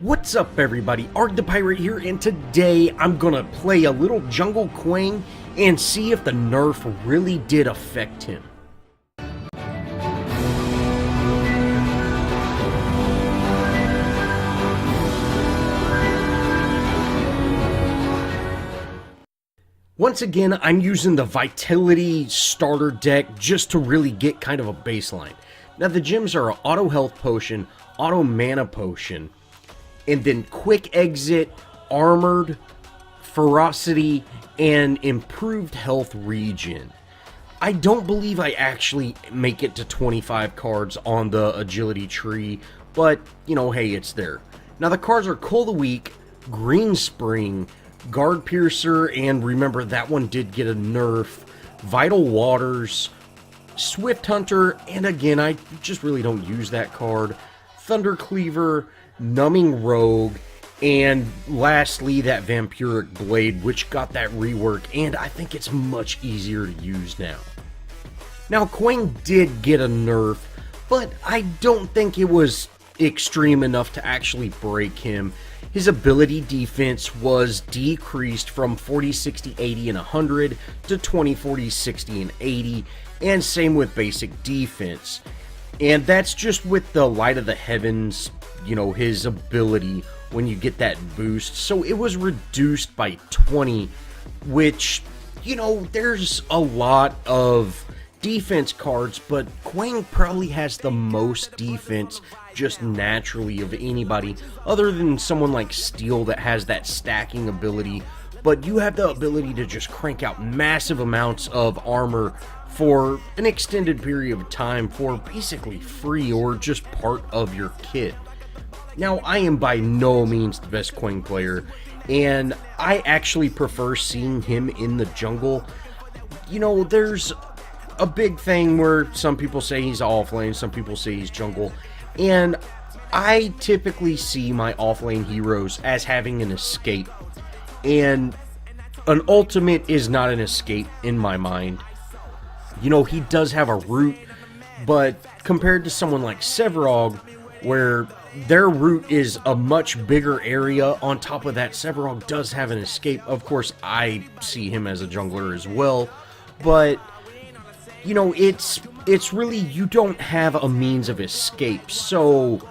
What's up everybody, Arrg the Pirate here, and today I'm gonna play a little Jungle Kwang and see if the nerf really did affect him. Once again, I'm using the Vitality starter deck just to really get kind of a baseline. Now the gems are Auto Health Potion, Auto Mana Potion, and then Quick Exit, Armored, Ferocity, and Improved Health Regen. I don't believe I actually make it to 25 cards on the Agility tree, but, you know, hey, it's there. Now the cards are Coal the Weak, Green Spring, Guard Piercer, and remember that one did get a nerf, Vital Waters, Swift Hunter, and again, I just really don't use that card, Thunder Cleaver, Numbing Rogue, and lastly that Vampiric Blade, which got that rework, and I think it's much easier to use now. Now Kwang did get a nerf, but I don't think it was extreme enough to actually break him. His ability defense was decreased from 40, 60, 80, and 100 to 20, 40, 60, and 80, and same with basic defense. And that's just with the Light of the Heavens, you know, his ability when you get that boost. So it was reduced by 20, which, you know, there's a lot of defense cards, but Kwang probably has the most defense just naturally of anybody, other than someone like Steel that has that stacking ability. But you have the ability to just crank out massive amounts of armor for an extended period of time for basically free or just part of your kit. Now, I am by no means the best Kwang player, and I actually prefer seeing him in the jungle. You know, there's a big thing where some people say he's offlane, some people say he's jungle, and I typically see my offlane heroes as having an escape, and an ultimate is not an escape in my mind. You know, he does have a root, but compared to someone like Sevarog, where their root is a much bigger area, on top of that, Sevarog does have an escape. Of course, I see him as a jungler as well, but, you know, it's really, you don't have a means of escape. So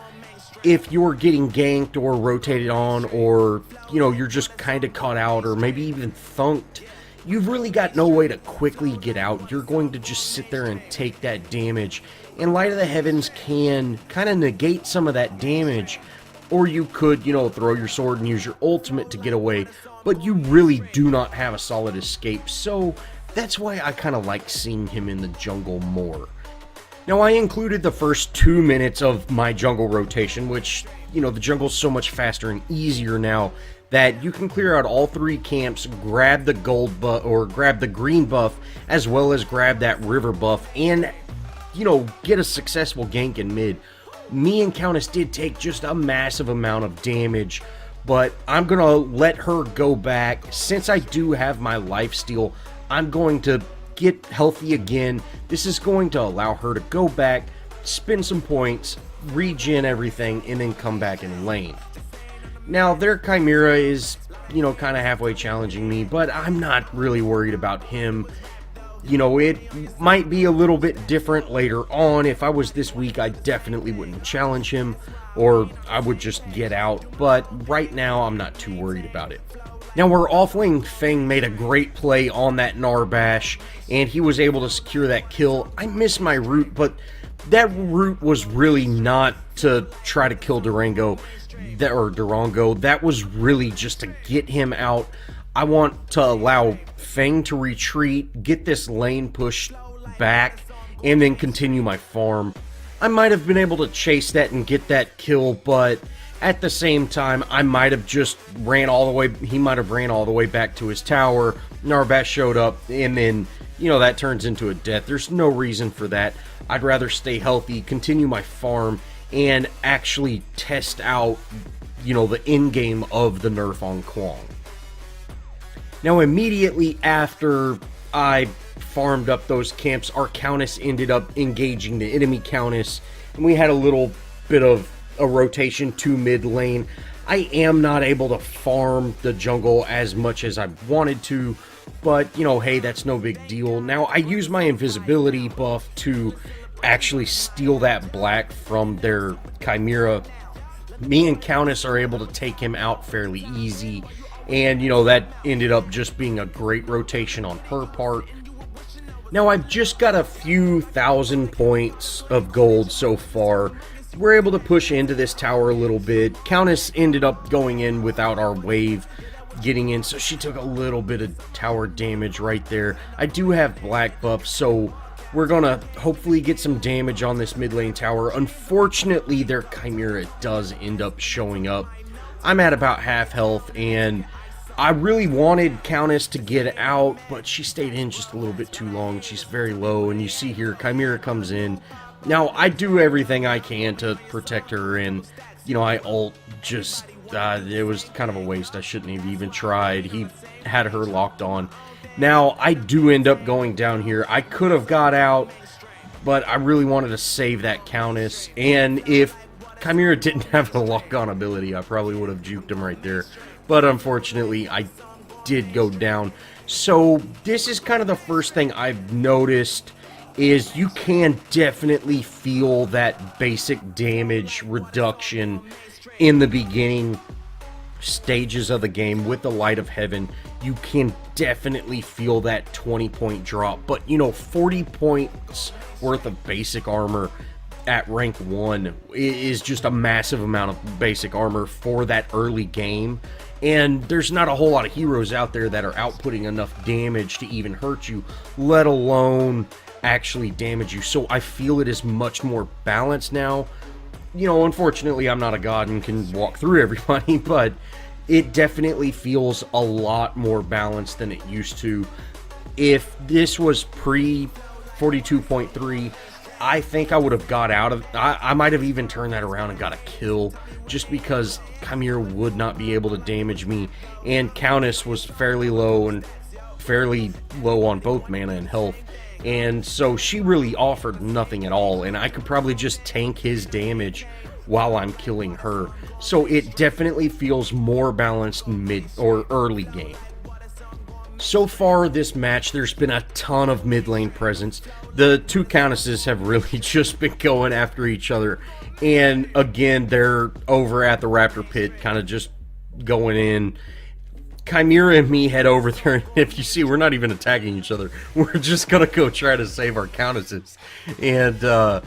if you're getting ganked or rotated on, or, you know, you're just kind of caught out, or maybe even thunked, you've really got no way to quickly get out. You're going to just sit there and take that damage. And Light of the Heavens can kind of negate some of that damage. Or you could, you know, throw your sword and use your ultimate to get away. But you really do not have a solid escape. So that's why I kind of like seeing him in the jungle more. Now, I included the first 2 minutes of my jungle rotation, which, you know, the jungle's so much faster and easier now that you can clear out all 3 camps, grab the gold buff, or grab the green buff, as well as grab that river buff, and, you know, get a successful gank in mid. Me and Countess did take just a massive amount of damage, but I'm gonna let her go back. Since I do have my lifesteal, I'm going to get healthy again. This is going to allow her to go back, spend some points, regen everything, and then come back in lane. Now, their Chimera is, you know, kind of halfway challenging me, but I'm not really worried about him. You know, it might be a little bit different later on. If I was this weak, I definitely wouldn't challenge him, or I would just get out, but right now, I'm not too worried about it. Now, where offlane Feng made a great play on that Narbash, and he was able to secure that kill. I missed my root, but that root was really not to try to kill Durango. That was really just to get him out. I want to allow Feng to retreat, get this lane pushed back, and then continue my farm. I might have been able to chase that and get that kill, but at the same time, I might have just ran all the way, he might have ran all the way back to his tower, Narbash showed up, and then, you know, that turns into a death. There's no reason for that. I'd rather stay healthy, continue my farm, and actually test out, you know, the end game of the nerf on Kwang. Now, immediately after I farmed up those camps, our Countess ended up engaging the enemy Countess, and we had a little bit of a rotation to mid lane. I am not able to farm the jungle as much as I wanted to, but, you know, hey, that's no big deal. Now, I use my invisibility buff to actually steal that black from their Chimera. Me and Countess are able to take him out fairly easy, and, you know, that ended up just being a great rotation on her part. Now, I've just got a few thousand points of gold so far. We're able to push into this tower a little bit. Countess ended up going in without our wave getting in, so she took a little bit of tower damage right there. I do have black buff, so we're gonna hopefully get some damage on this mid lane tower. Unfortunately, their Chimera does end up showing up. I'm at about half health, and I really wanted Countess to get out, but she stayed in just a little bit too long. She's very low, and you see here, Chimera comes in. Now, I do everything I can to protect her, and, you know, I ult just, it was kind of a waste. I shouldn't have even tried. He had her locked on. Now, I do end up going down here. I could have got out, but I really wanted to save that Countess, and if Chimera didn't have a lock-on ability, I probably would have juked him right there. But unfortunately, I did go down. So this is kind of the first thing I've noticed, is you can definitely feel that basic damage reduction in the beginning stages of the game with the Light of Heaven. You can definitely feel that 20-point drop, but, you know, 40 points worth of basic armor at rank 1 is just a massive amount of basic armor for that early game, and there's not a whole lot of heroes out there that are outputting enough damage to even hurt you, let alone actually damage you. So I feel it is much more balanced now. You know, unfortunately, I'm not a god and can walk through everybody, but it definitely feels a lot more balanced than it used to. If this was pre 42.3, I think I would have got out of... I might have even turned that around and got a kill, just because Chimera would not be able to damage me, and Countess was fairly low and fairly low on both mana and health, and so she really offered nothing at all, and I could probably just tank his damage while I'm killing her. So it definitely feels more balanced mid or early game. So far this match, there's been a ton of mid lane presence. The two Countesses have really just been going after each other, and again, they're over at the Raptor Pit, kind of just going in. Chimera and me head over there, and if you see, we're not even attacking each other. We're just gonna go try to save our Countesses, and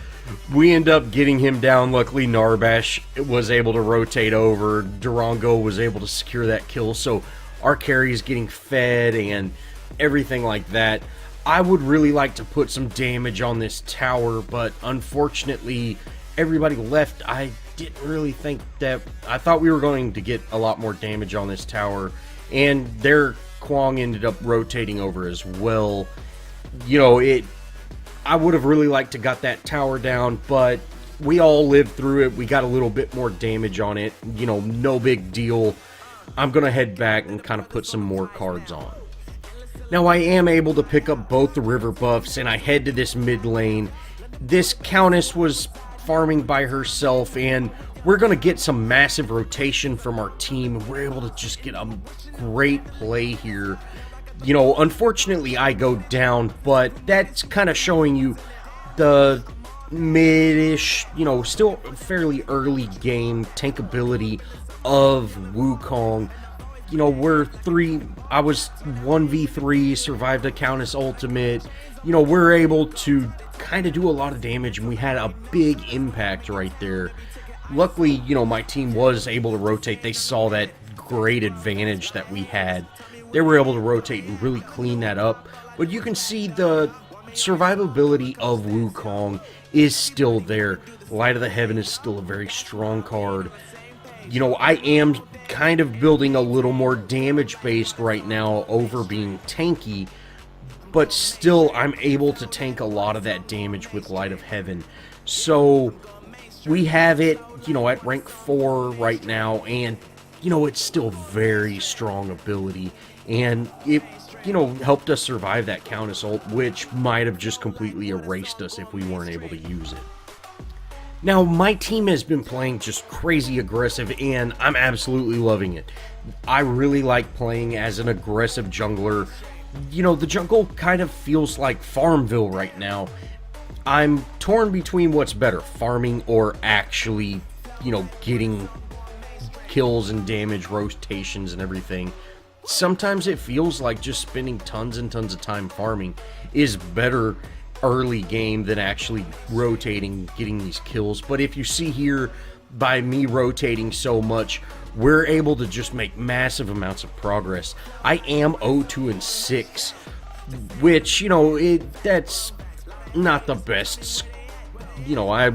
we end up getting him down. Luckily, Narbash was able to rotate over. Durango was able to secure that kill, so our carry is getting fed and everything like that. I would really like to put some damage on this tower, but unfortunately, everybody left. I didn't really think that... I thought we were going to get a lot more damage on this tower, and their Kwang ended up rotating over as well. You know, I would have really liked to got that tower down, but we all lived through it. We got a little bit more damage on it. You know, no big deal. I'm going to head back and kind of put some more cards on. Now, I am able to pick up both the river buffs, and I head to this mid lane. This Countess was farming by herself, and we're going to get some massive rotation from our team. We're able to just get a great play here. You know, unfortunately, I go down, but that's kind of showing you the mid-ish, you know, still fairly early game tankability of Wukong. You know, I was 1v3, survived a Countess ultimate. You know, we're able to kind of do a lot of damage, and we had a big impact right there. Luckily, you know, my team was able to rotate. They saw that great advantage that we had. They were able to rotate and really clean that up. But you can see the survivability of Wukong is still there. Light of the Heaven is still a very strong card. You know, I am kind of building a little more damage based right now over being tanky, but still I'm able to tank a lot of that damage with Light of Heaven. So we have it, you know, at rank 4 right now, and, you know, it's still very strong ability, and it, you know, helped us survive that Countess ult, which might have just completely erased us if we weren't able to use it. Now, my team has been playing just crazy aggressive, and I'm absolutely loving it. I really like playing as an aggressive jungler. You know, the jungle kind of feels like Farmville right now. I'm torn between what's better, farming or actually, you know, getting kills and damage, rotations and everything. Sometimes it feels like just spending tons and tons of time farming is better early game than actually rotating, getting these kills. But if you see here, by me rotating so much, we're able to just make massive amounts of progress. I am 0-2-6, which, you know, that's not the best. You know, I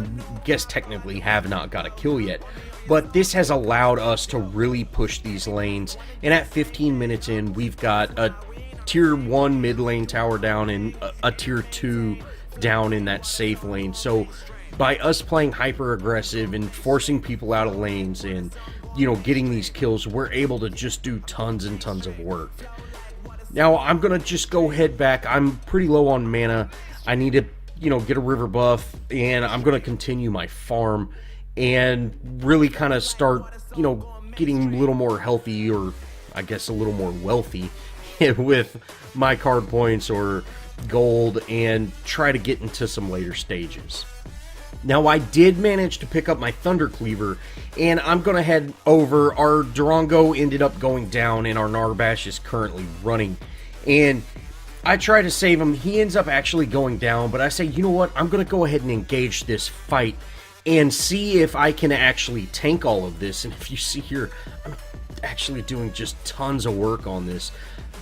guess technically have not got a kill yet, but this has allowed us to really push these lanes. And at 15 minutes in, we've got a tier 1 mid lane tower down and a tier 2 down in that safe lane. So by us playing hyper aggressive and forcing people out of lanes and, you know, getting these kills, we're able to just do tons and tons of work. Now I'm gonna just go head back. I'm pretty low on mana. I need to, you know, get a river buff, and I'm gonna continue my farm and really kind of start, you know, getting a little more healthy, or I guess a little more wealthy with my card points or gold, and try to get into some later stages. Now, I did manage to pick up my Thunder Cleaver, and I'm going to head over. Our Durango ended up going down, and our Narbash is currently running. And I try to save him. He ends up actually going down, but I say, you know what? I'm going to go ahead and engage this fight and see if I can actually tank all of this. And if you see here, I'm actually doing just tons of work on this.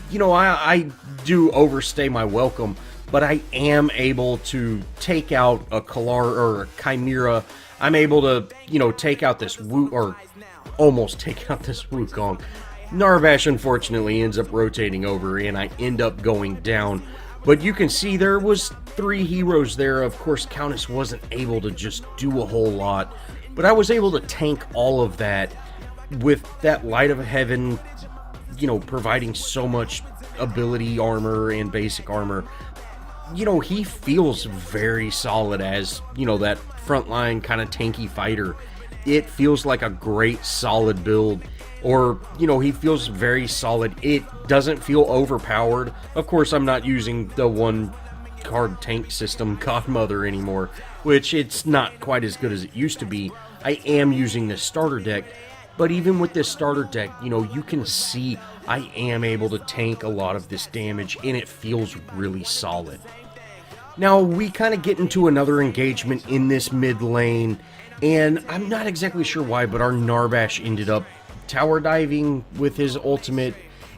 You know, I do overstay my welcome, but I am able to take out a Kalar or a Chimera. I'm able to, you know, take out this or almost take out this Wukong. Narbash unfortunately ends up rotating over, and I end up going down. But you can see there was 3 heroes there. Of course, Countess wasn't able to just do a whole lot, but I was able to tank all of that with that Light of Heaven, you know, providing so much ability armor and basic armor. You know, he feels very solid as, you know, that frontline kind of tanky fighter. It feels like a great solid build, or, you know, he feels very solid. It doesn't feel overpowered. Of course, I'm not using the one card tank system Godmother anymore, which it's not quite as good as it used to be. I am using this starter deck, but even with this starter deck, you know, you can see I am able to tank a lot of this damage, and it feels really solid. Now, we kind of get into another engagement in this mid lane, and I'm not exactly sure why, but our Narbash ended up tower diving with his ultimate,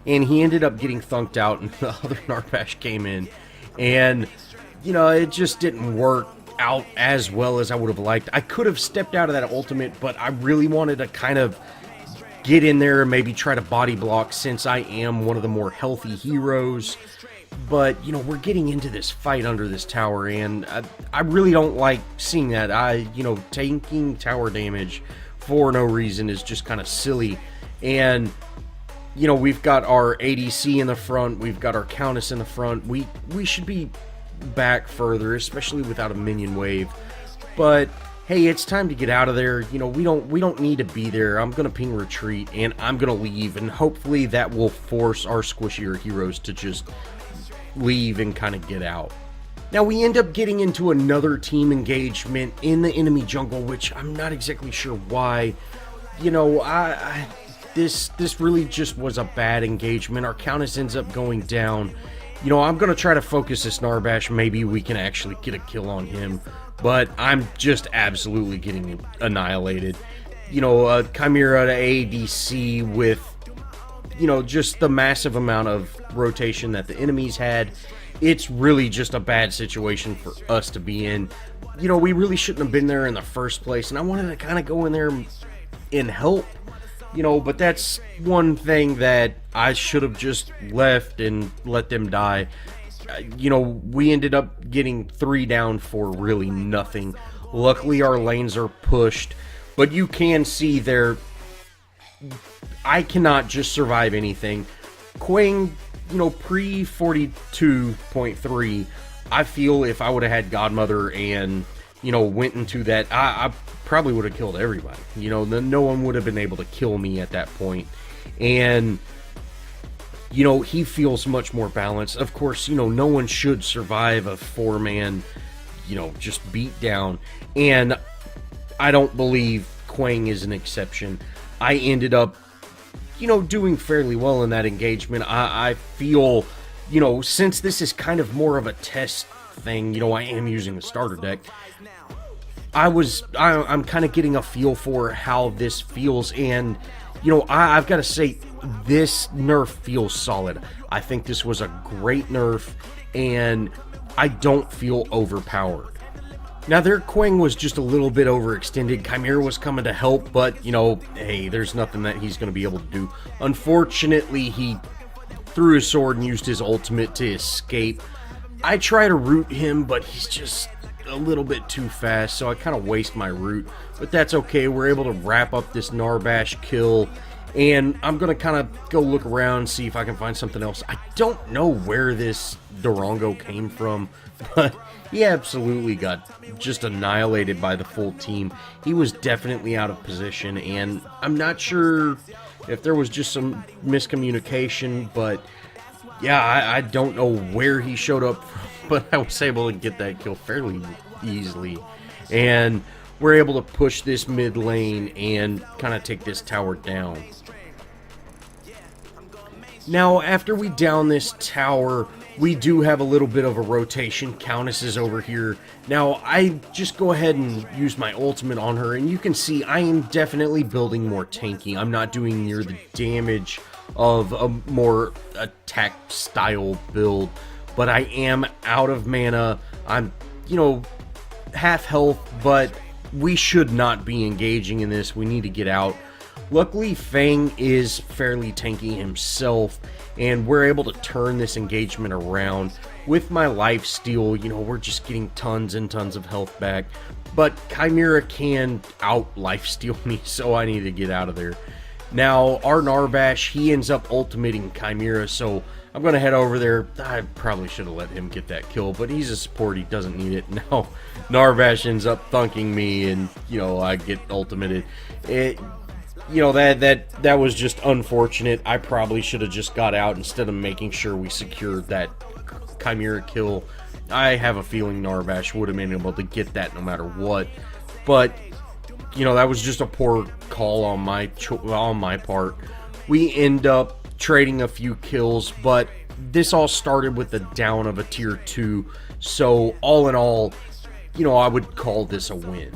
and he ended up getting thunked out, and the other Narbash came in, and, you know, it just didn't work out as well as I would have liked. I could have stepped out of that ultimate, but I really wanted to kind of get in there and maybe try to body block, since I am one of the more healthy heroes. But, you know, we're getting into this fight under this tower, and I really don't like seeing that. You know, taking tower damage for no reason is just kind of silly. And, you know, we've got our ADC in the front, we've got our Countess in the front. We should be back further, especially without a minion wave. But hey, it's time to get out of there. You know, we don't need to be there. I'm gonna ping retreat, and I'm gonna leave, and hopefully that will force our squishier heroes to just leave and kind of get out. Now, we end up getting into another team engagement in the enemy jungle, which I'm not exactly sure why. You know, this really just was a bad engagement. Our Countess ends up going down. You know, I'm going to try to focus this Narbash. Maybe we can actually get a kill on him, but I'm just absolutely getting annihilated. You know, Chimera to ADC with, you know, just the massive amount of rotation that the enemies had. It's really just a bad situation for us to be in. You know, we really shouldn't have been there in the first place, and I wanted to kind of go in there and help, you know, but that's one thing that I should have just left and let them die. You know, we ended up getting 3 down for really nothing. Luckily, our lanes are pushed, but you can see there, I cannot just survive anything. Kwang, you know, pre-42.3, I feel if I would have had Godmother and went into that, I probably would have killed everybody. No one would have been able to kill me at that point. And, he feels much more balanced. Of course, no one should survive a 4-man, just beat down. And I don't believe Kwang is an exception. I ended up, doing fairly well in that engagement. I feel, since this is kind of more of a test thing, I am using the starter deck. I'm kind of getting a feel for how this feels, and I've got to say, this nerf feels solid. I think this was a great nerf, and I don't feel overpowered. Now, their Kwang was just a little bit overextended. Chimera was coming to help, but, hey, there's nothing that he's going to be able to do. Unfortunately, he threw his sword and used his ultimate to escape. I try to root him, but he's just a little bit too fast, so I kind of waste my root. But that's okay. We're able to wrap up this Narbash kill, and I'm going to kind of go look around and see if I can find something else. I don't know where this Durango came from, but he absolutely got just annihilated by the full team. He was definitely out of position, and I'm not sure if there was just some miscommunication, but yeah, I don't know where he showed up from, but I was able to get that kill fairly easily. And we're able to push this mid lane and kind of take this tower down. Now, after we down this tower, we do have a little bit of a rotation. Countess is over here. Now, I just go ahead and use my ultimate on her, and you can see I am definitely building more tanky. I'm not doing near the damage of a more attack style build, but I am out of mana. I'm, half health, but we should not be engaging in this. We need to get out. Luckily, Fang is fairly tanky himself, and we're able to turn this engagement around. With my lifesteal, we're just getting tons and tons of health back, but Chimera can out lifesteal me, so I need to get out of there. Now, our Narbash, he ends up ultimating Chimera, so I'm going to head over there. I probably should have let him get that kill, but he's a support. He doesn't need it. Now, Narbash ends up thunking me, and, I get ultimated. That was just unfortunate. I probably should have just got out instead of making sure we secured that Chimera kill. I have a feeling Narbash would have been able to get that no matter what, but that was just a poor call on my part. We end up trading a few kills, but this all started with the down of a tier 2, so all in all, I would call this a win.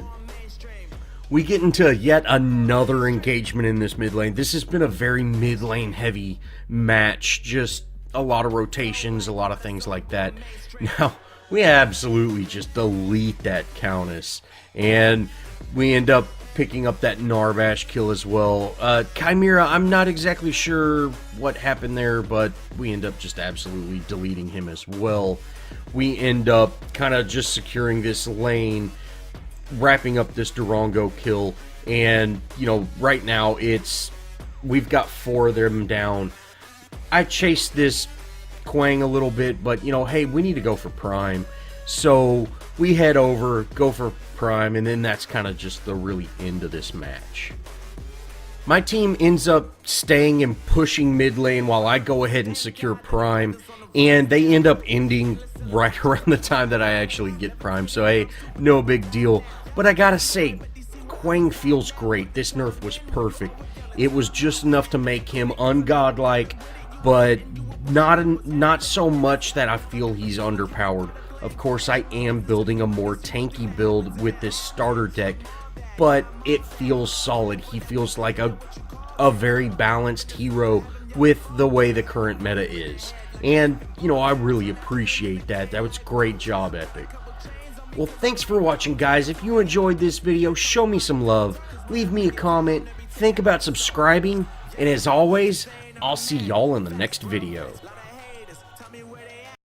We get into yet another engagement in this mid lane. This has been a very mid lane heavy match, just a lot of rotations, a lot of things like that. Now, we absolutely just delete that Countess, and we end up picking up that Narbash kill as well. Chimera, I'm not exactly sure what happened there, but we end up just absolutely deleting him as well. We end up kind of just securing this lane, wrapping up this Durango kill, and right now we've got 4 of them down. I chased this Kwang a little bit, but hey, we need to go for Prime, so we head over, go for Prime, and then that's kind of just the really end of this match. My team ends up staying and pushing mid lane while I go ahead and secure Prime, and they end up ending right around the time that I actually get Prime, so hey, no big deal. But I gotta say, Kwang feels great. This nerf was perfect. It was just enough to make him ungodlike, but not so much that I feel he's underpowered. Of course, I am building a more tanky build with this starter deck, but it feels solid. He feels like a very balanced hero with the way the current meta is. And, I really appreciate that. That was a great job, Epic. Well, thanks for watching, guys. If you enjoyed this video, show me some love. Leave me a comment. Think about subscribing. And as always, I'll see y'all in the next video.